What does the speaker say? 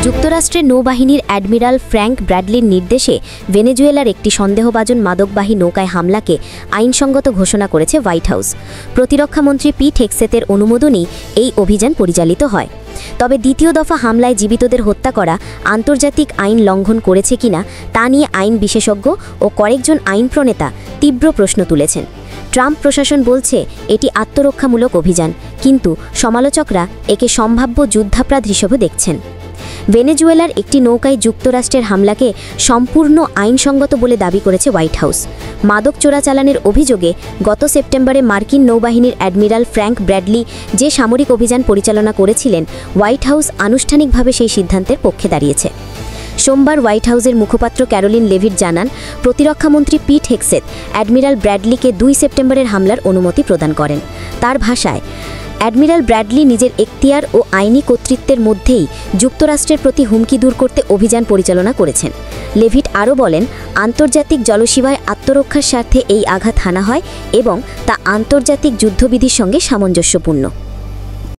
যুক্তরাষ্ট্রের নৌবাহিনীর admiral Frank ব্র্যাডলির নির্দেশে ভেনেজুয়েলার একটি সন্দেহভাজন মাদকবাহী নৌকায় হামলাকে আইনসঙ্গত ঘোষণা করেছে হোয়াইট হাউস। প্রতিরক্ষামন্ত্রী পিট হেগসেতের অনুমোদনেই এই অভিযান পরিচালিত হয়। তবে দ্বিতীয় দফা হামলায় জীবিতদের হত্যা করা আন্তর্জাতিক আইন লঙ্ঘন করেছে কিনা তা নিয়ে আইন বিশেষজ্ঞ ও কয়েকজন আইন প্রণেতা তীব্র প্রশ্ন তুলেছেন। ট্রাম্প প্রশাসন বলছে এটি আত্মরক্ষামূলক অভিযান, কিন্তু সমালোচকরা একে সম্ভাব্য যুদ্ধাপরাধ হিসেবে দেখছেন। ভেনেজুয়েলার একটি নৌকায় যুক্তরাষ্ট্রের হামলাকে সম্পূর্ণ আইনসঙ্গত বলে দাবি করেছে হোয়াইট হাউস। মাদক চোরাচালানের অভিযোগে গত সেপ্টেম্বরে মার্কিন নৌবাহিনীর অ্যাডমিরাল ফ্র্যাঙ্ক ব্র্যাডলি যে সামরিক অভিযান পরিচালনা করেছিলেন, হোয়াইট হাউস আনুষ্ঠানিকভাবে সেই সিদ্ধান্তের পক্ষে দাঁড়িয়েছে। সোমবার হোয়াইট হাউসের মুখপাত্র ক্যারোলিন লেভিট জানান, প্রতিরক্ষামন্ত্রী পিট হেগসেত অ্যাডমিরাল ব্র্যাডলিকে 2 সেপ্টেম্বরের হামলার অনুমতি প্রদান করেন। তার ভাষায়, অ্যাডমিরাল ব্র্যাডলি নিজের এখতিয়ার ও আইনি কর্তৃত্বের মধ্যেই যুক্তরাষ্ট্রের প্রতি হুমকি দূর করতে অভিযান পরিচালনা করেছেন। লেভিট আরও বলেন, আন্তর্জাতিক জলসীমায় আত্মরক্ষার স্বার্থে এই আঘাত হানা হয় এবং তা আন্তর্জাতিক যুদ্ধবিধির সঙ্গে সামঞ্জস্যপূর্ণ।